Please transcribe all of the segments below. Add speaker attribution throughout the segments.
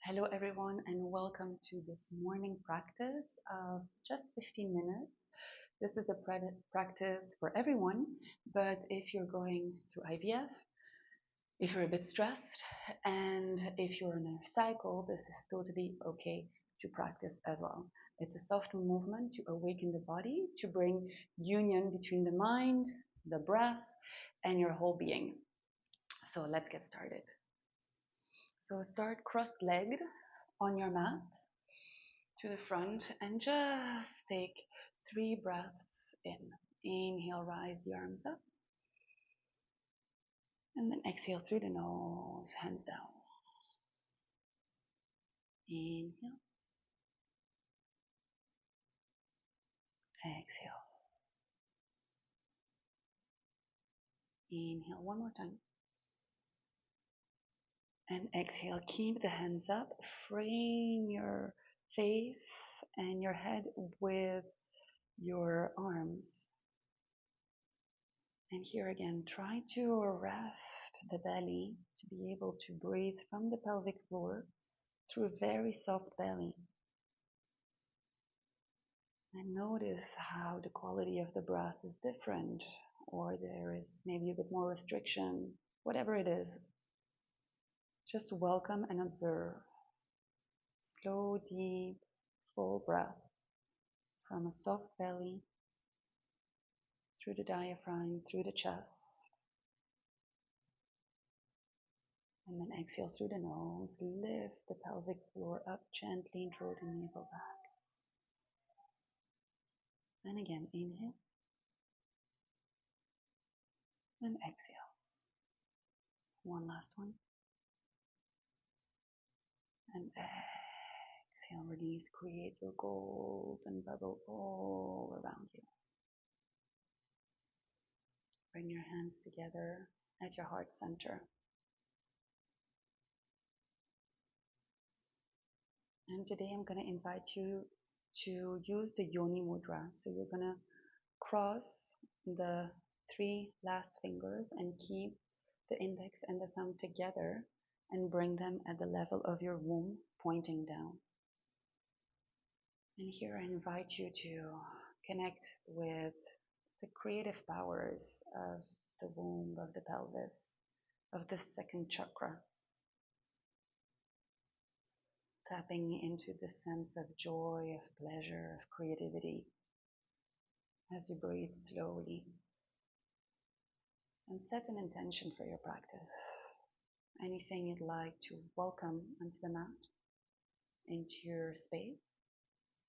Speaker 1: Hello, everyone, and welcome to this morning practice of just 15 minutes. This is a practice for everyone, but if you're going through IVF, if you're a bit stressed, and if you're in a cycle, this is totally okay to practice as well. It's a soft movement to awaken the body, to bring union between the mind, the breath, and your whole being. So let's get started. So start cross-legged on your mat to the front and just take 3 breaths in. Inhale, rise the arms up. And then exhale through the nose, hands down. Inhale. Exhale. Inhale one more time. And exhale. Keep the hands up. Frame your face and your head with your arms. And here again, try to rest the belly to be able to breathe from the pelvic floor through a very soft belly. And notice how the quality of the breath is different, or there is maybe a bit more restriction, whatever it is. Just welcome and observe. Slow, deep, full breath from a soft belly, through the diaphragm, through the chest. And then exhale through the nose. Lift the pelvic floor up gently and draw the navel back. And again, inhale. And exhale. One last one. And exhale, release, create your golden bubble all around you. Bring your hands together at your heart center. And today I'm going to invite you to use the yoni mudra. So you're going to cross the 3 last fingers and keep the index and the thumb together and bring them at the level of your womb, pointing down. And here I invite you to connect with the creative powers of the womb, of the pelvis, of the second chakra. Tapping into the sense of joy, of pleasure, of creativity as you breathe slowly. And set an intention for your practice. Anything you'd like to welcome onto the mat, into your space,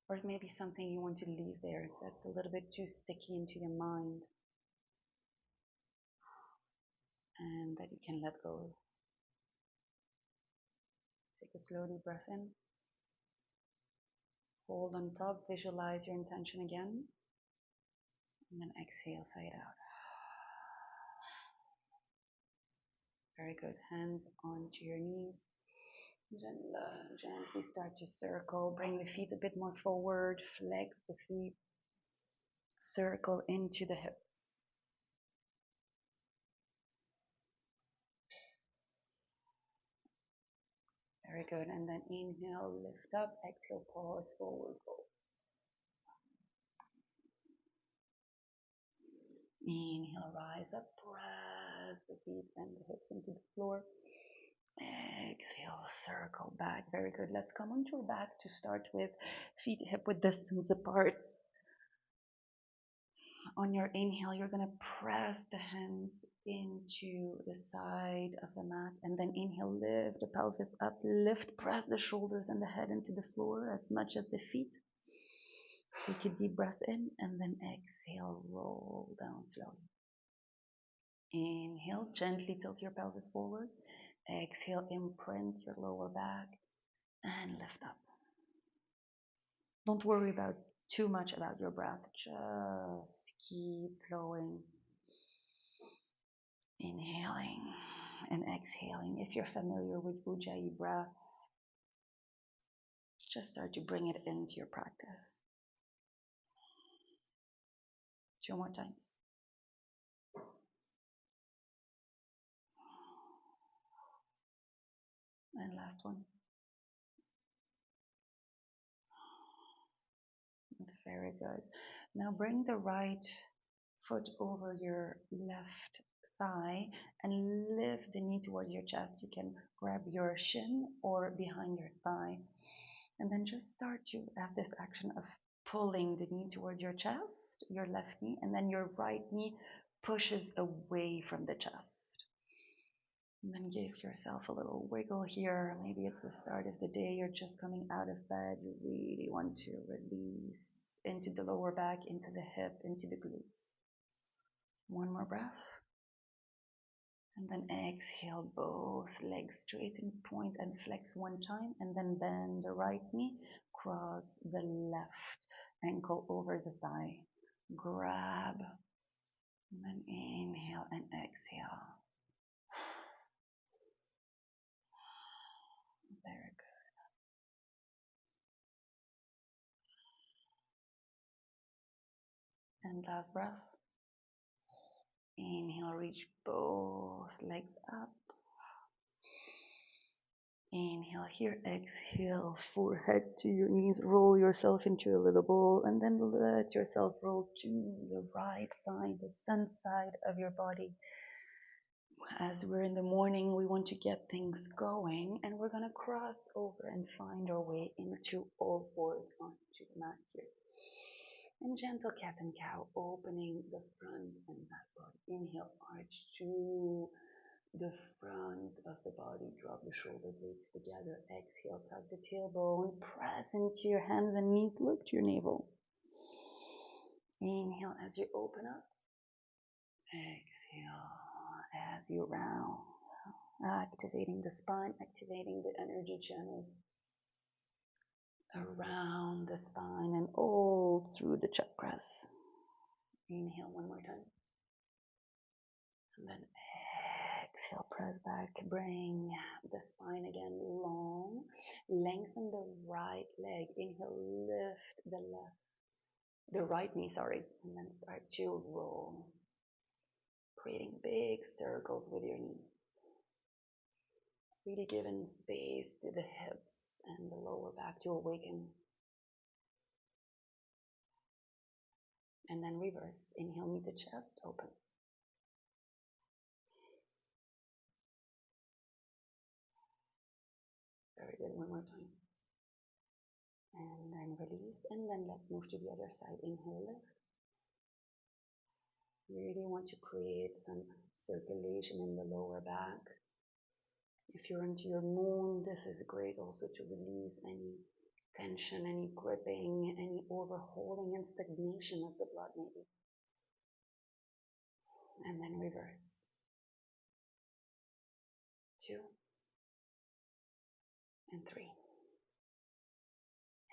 Speaker 1: or maybe something you want to leave there that's a little bit too sticky into your mind and that you can let go. Take a slow deep breath in. Hold on top, visualize your intention again, and then exhale, sigh it out. Very good. Hands onto your knees. Gently start to circle. Bring the feet a bit more forward. Flex the feet. Circle into the hips. Very good. And then inhale, lift up. Exhale, pause, forward fold. Inhale, rise up. Press the feet and the hips into the floor. Exhale, circle back. Very good. Let's come onto our back to start with feet hip width distance apart. On your inhale, you're going to press the hands into the side of the mat, and then inhale, lift the pelvis up, lift, press the shoulders and the head into the floor as much as the feet. Take a deep breath in, and then exhale, roll down slowly. Inhale, gently tilt your pelvis forward. Exhale, imprint your lower back and lift up. Don't worry too much about your breath. Just keep flowing. Inhaling and exhaling. If you're familiar with Ujjayi breath, just start to bring it into your practice. 2 more times. And last one. Very good. Now bring the right foot over your left thigh and lift the knee towards your chest. You can grab your shin or behind your thigh. And then just start to have this action of pulling the knee towards your chest, your left knee, and then your right knee pushes away from the chest. And then give yourself a little wiggle here. Maybe it's the start of the day, you're just coming out of bed. You really want to release into the lower back, into the hip, into the glutes. One more breath. And then exhale, both legs straight and point and flex one time. And then bend the right knee, cross the left ankle over the thigh. Grab. And then inhale and exhale. Very good. And last breath. Inhale, reach both legs up. Inhale here, exhale, forehead to your knees, roll yourself into a little ball, and then let yourself roll to the right side, the sun side of your body. As we're in the morning, we want to get things going, and we're going to cross over and find our way into all fours onto the mat here. And gentle cat and cow, opening the front and back body. Inhale, arch to the front of the body, drop the shoulder blades together. Exhale, tuck the tailbone, press into your hands and knees, look to your navel. Inhale as you open up. Exhale as you round, activating the spine, activating the energy channels around the spine and all through the chakras. Inhale one more time. And then exhale, press back, bring the spine again long, lengthen the right leg. Inhale, lift the right knee, and then start to roll, creating big circles with your knee. Really giving space to the hips and the lower back to awaken. And then reverse. Inhale, meet the chest, open. Very good, one more time. And then release, and then let's move to the other side. Inhale, lift. You really want to create some circulation in the lower back. If you're into your moon, this is great also to release any tension, any gripping, any overholding and stagnation of the blood maybe. And then reverse. 2 and 3.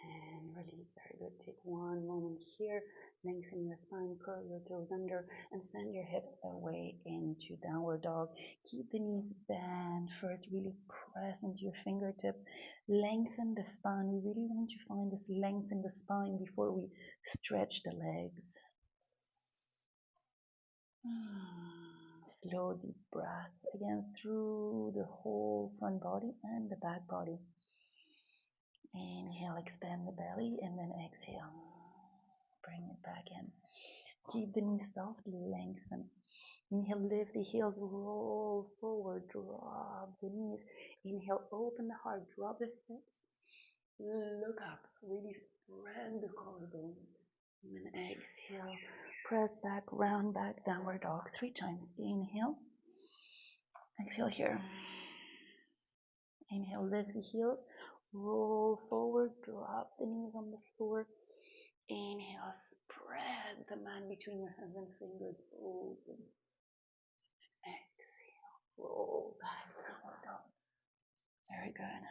Speaker 1: And release, very good. Take one moment here, lengthen your spine, curl your toes under, and send your hips away into downward dog. Keep the knees bent first, really press into your fingertips, lengthen the spine. We really want to find this length in the spine before we stretch the legs. Slow deep breath again through the whole front body and the back body. Inhale, expand the belly, and then exhale. Bring it back in. Keep the knees soft, lengthen. Inhale, lift the heels, roll forward, drop the knees. Inhale, open the heart, drop the hips. Look up, really spread the collarbones. And then exhale, press back, round back, downward dog 3 times. Inhale, exhale here. Inhale, lift the heels, roll forward, drop the knees on the floor. Inhale, spread the mat between your hands and fingers, open. Exhale, roll back, downward dog. Very good.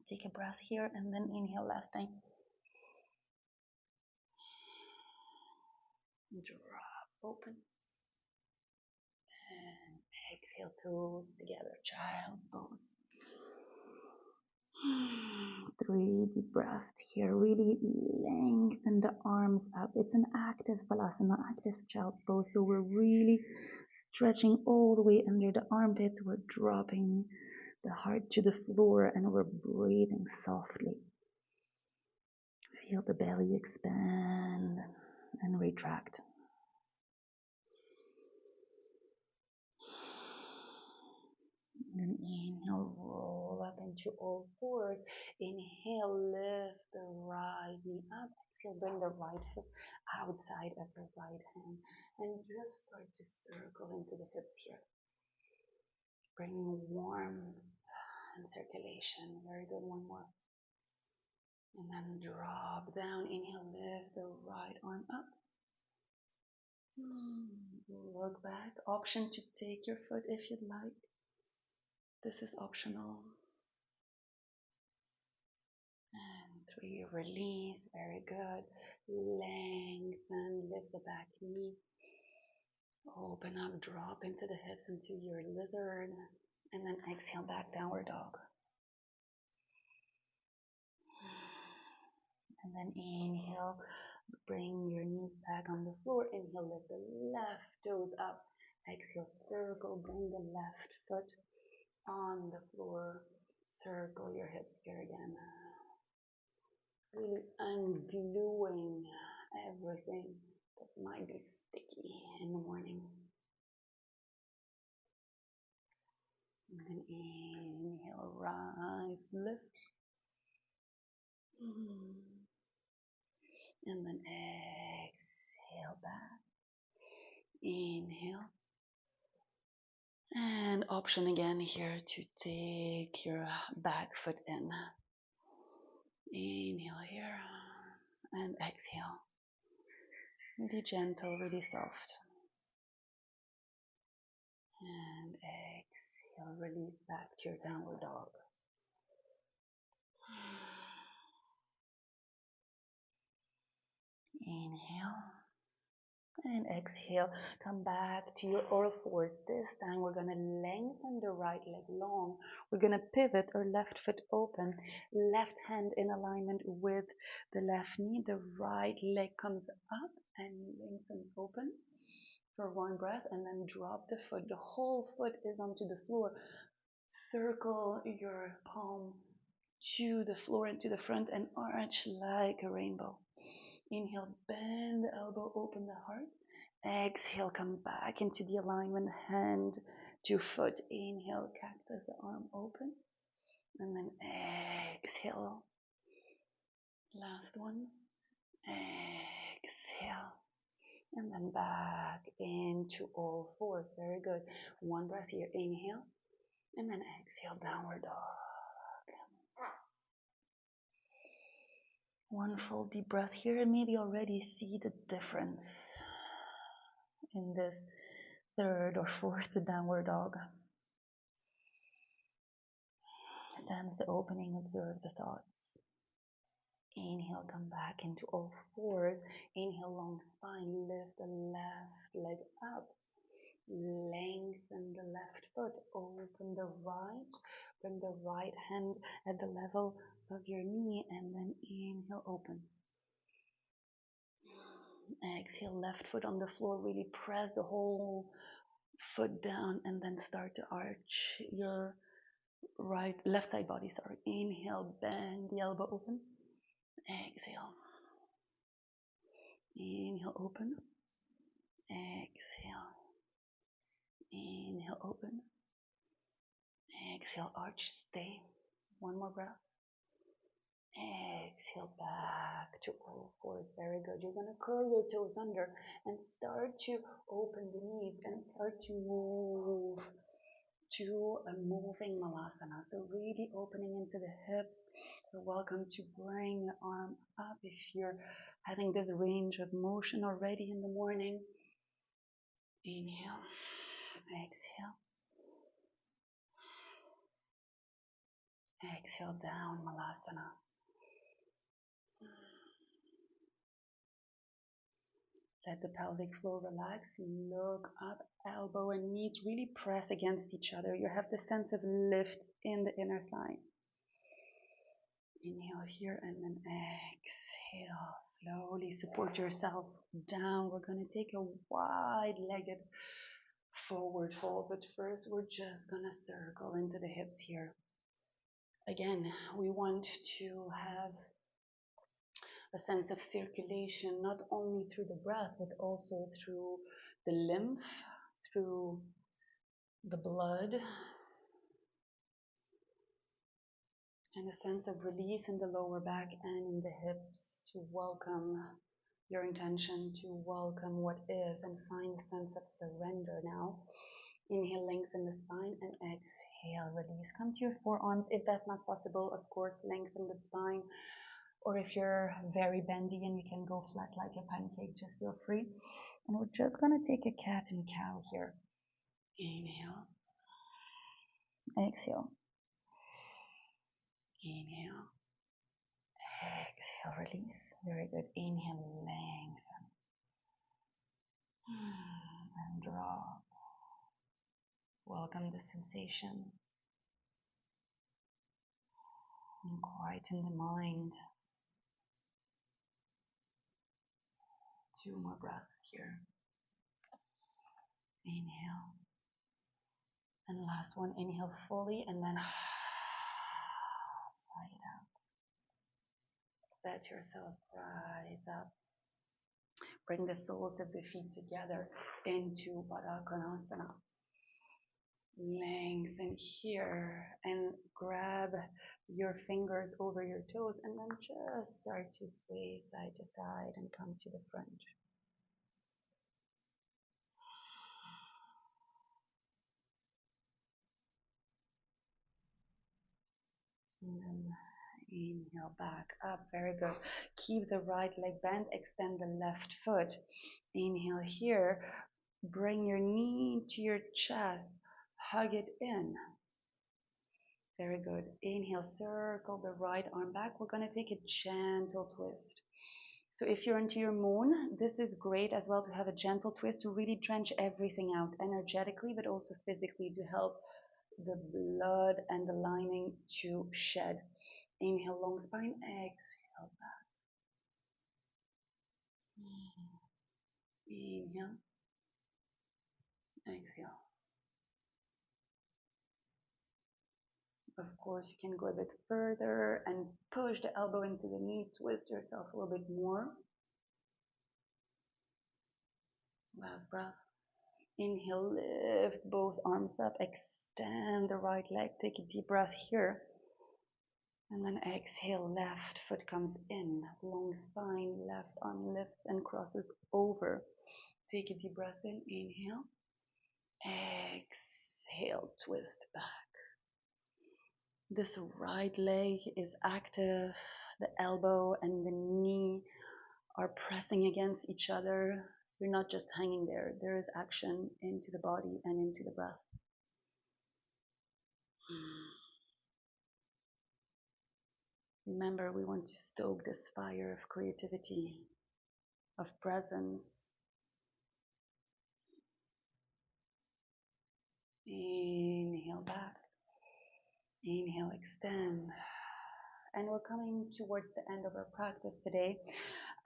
Speaker 1: Take a breath here and then inhale last time. Drop, open. And exhale, toes together, child's pose. 3 deep breaths here. Really lengthen the arms up. It's an active balasana, active child's pose. So we're really stretching all the way under the armpits. We're dropping the heart to the floor and we're breathing softly. Feel the belly expand and retract. And inhale, roll up into all fours. Inhale, lift the right knee up. Exhale, bring the right foot outside of the right hand. And just start to circle into the hips here. Bring warmth and circulation. Very good. One more. And then drop down. Inhale, lift the right arm up. Look back. Option to take your foot if you'd like. This is optional. And 3, release. Very good. Lengthen, lift the back knee. Open up, drop into the hips, into your lizard. And then exhale back, downward dog. And then inhale, bring your knees back on the floor. Inhale, lift the left toes up. Exhale, circle, bring the left foot on the floor. Circle your hips here again. Really ungluing everything that might be sticky in the morning. And then inhale, rise, lift. And then exhale back. Inhale. And option again here to take your back foot in. Inhale here. And exhale. Really gentle, really soft. And exhale, release back to your downward dog. Inhale. And exhale, come back to your all fours. This time we're going to lengthen the right leg long. We're going to pivot our left foot open, left hand in alignment with the left knee. The right leg comes up and lengthens open for one breath, and then drop the foot. The whole foot is onto the floor. Circle your palm to the floor and to the front and arch like a rainbow. Inhale, bend the elbow, open the heart. Exhale, come back into the alignment, hand to foot. Inhale, cactus, the arm open. And then exhale. Last one. Exhale. And then back into all fours. Very good. One breath here. Inhale. And then exhale, downward dog. One full deep breath here, and maybe already see the difference in this third or fourth downward dog. Sense the opening, observe the thoughts. Inhale, come back into all fours. Inhale, long spine, lift the left leg up. Lengthen the left foot, open the right, bring the right hand at the level of your knee, and then inhale, open. Exhale, left foot on the floor, really press the whole foot down, and then start to arch your left side body, sorry. Inhale, bend the elbow open. Exhale. Inhale, open. Exhale. Inhale, open. Exhale, arch, stay. One more breath. Exhale back to all fours. Very good. You're going to curl your toes under and start to open the knees and start to move to a moving malasana. So really opening into the hips. You're welcome to bring the arm up if you're having this range of motion already in the morning. Inhale. Exhale. Exhale down, malasana. Let the pelvic floor relax. Look up, elbow and knees really press against each other. You have the sense of lift in the inner thigh. Inhale here and then exhale. Slowly support yourself down. We're going to take a wide-legged forward fold, but first we're just going to circle into the hips here. Again, we want to have a sense of circulation, not only through the breath, but also through the lymph, through the blood, and a sense of release in the lower back and in the hips to welcome your intention, to welcome what is, and find a sense of surrender now. Inhale, lengthen the spine, and exhale, release. Come to your forearms. If that's not possible, of course, lengthen the spine. Or if you're very bendy and you can go flat like a pancake, just feel free. And we're just going to take a cat and cow here. Inhale. Exhale. Inhale. Exhale, release. Very good. Inhale, lengthen. And drop. Welcome the sensation. And quieten the mind. 2 more breaths here. Inhale. And last one, inhale fully, and then sigh it out. Let yourself rise up. Bring the soles of the feet together into Baddha Konasana. Lengthen here and grab your fingers over your toes and then just start to sway side to side and come to the front. And then inhale back up. Very good. Keep the right leg bent. Extend the left foot. Inhale here. Bring your knee to your chest. Hug it in. Very good. Inhale, circle the right arm back. We're going to take a gentle twist. So if you're into your moon, this is great as well to have a gentle twist to really drench everything out energetically, but also physically to help the blood and the lining to shed. Inhale, long spine. Exhale, back. Inhale. Exhale. Of course, you can go a bit further and push the elbow into the knee, twist yourself a little bit more. Last breath. Inhale, lift both arms up, extend the right leg, take a deep breath here. And then exhale, left foot comes in, long spine, left arm lifts and crosses over. Take a deep breath in, inhale. Exhale, twist back. This right leg is active. The elbow and the knee are pressing against each other. You're not just hanging there. There is action into the body and into the breath. Remember, we want to stoke this fire of creativity, of presence. Inhale back. Inhale, extend. And we're coming towards the end of our practice today.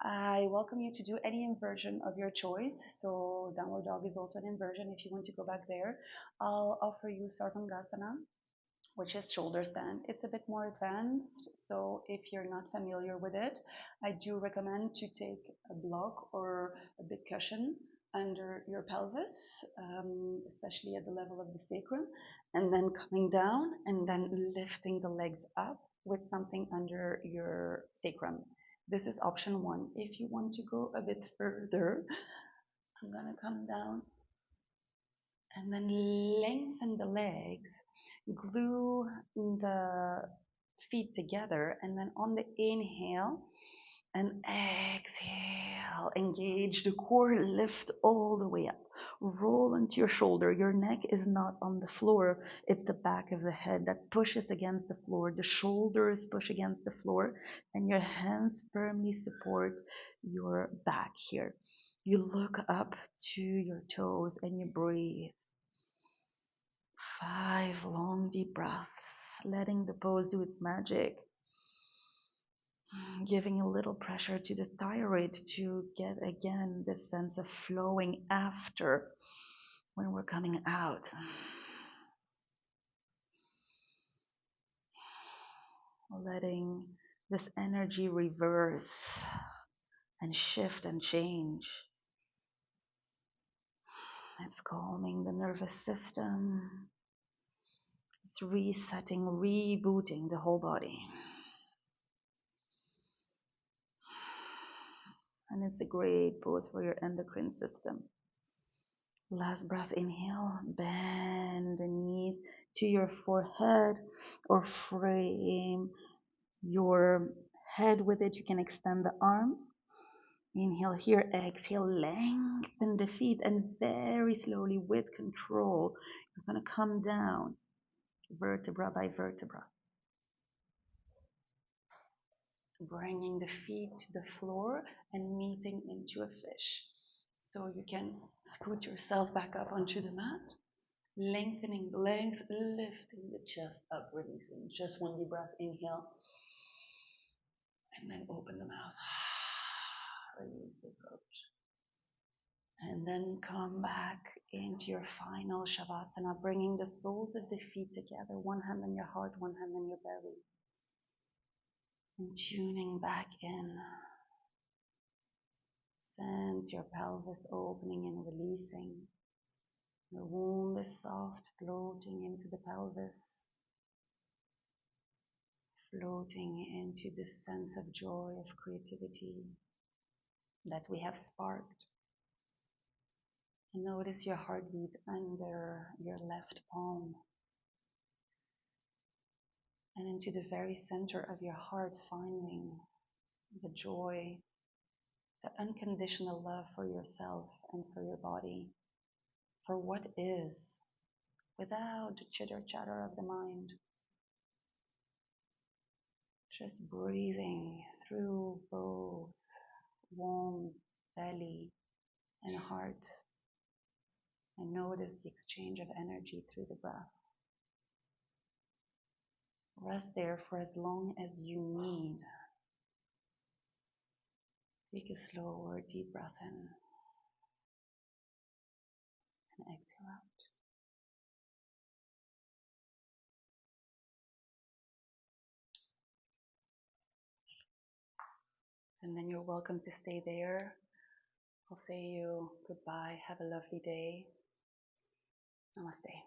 Speaker 1: I welcome you to do any inversion of your choice. So downward dog is also an inversion if you want to go back there. I'll offer you Sarvangasana, which is shoulder stand. It's a bit more advanced, so if you're not familiar with it, I do recommend to take a block or a big cushion under your pelvis, especially at the level of the sacrum, and then coming down and then lifting the legs up with something under your sacrum. This is option 1. If you want to go a bit further, I'm gonna come down and then lengthen the legs, glue the feet together, and then on the inhale and exhale, engage the core, lift all the way up, roll into your shoulder. Your neck is not on the floor, it's the back of the head that pushes against the floor. The shoulders push against the floor and your hands firmly support your back here. You look up to your toes and you breathe. 5 long deep breaths, letting the pose do its magic. Giving a little pressure to the thyroid to get again this sense of flowing after when we're coming out. Letting this energy reverse and shift and change. It's calming the nervous system. It's resetting, rebooting the whole body. And it's a great boost for your endocrine system. Last breath, inhale, bend the knees to your forehead or frame your head with it. You can extend the arms. Inhale here, exhale, lengthen the feet, and very slowly with control, you're going to come down vertebra by vertebra. Bringing the feet to the floor and meeting into a fish. So you can scoot yourself back up onto the mat, lengthening the legs, lifting the chest up, releasing. Just one deep breath, inhale, and then open the mouth. Release the throat. And then come back into your final Shavasana, bringing the soles of the feet together, one hand on your heart, one hand on your belly. And tuning back in. Sense your pelvis opening and releasing. Your womb is soft, floating into the pelvis. Floating into this sense of joy, of creativity that we have sparked. And notice your heartbeat under your left palm. And into the very center of your heart, finding the joy, the unconditional love for yourself and for your body, for what is, without the chitter-chatter of the mind. Just breathing through both womb, belly, and heart. And notice the exchange of energy through the breath. Rest there for as long as you need. Take a slower, deep breath in and exhale out. And then you're welcome to stay there. I'll say you goodbye. Have a lovely day. Namaste.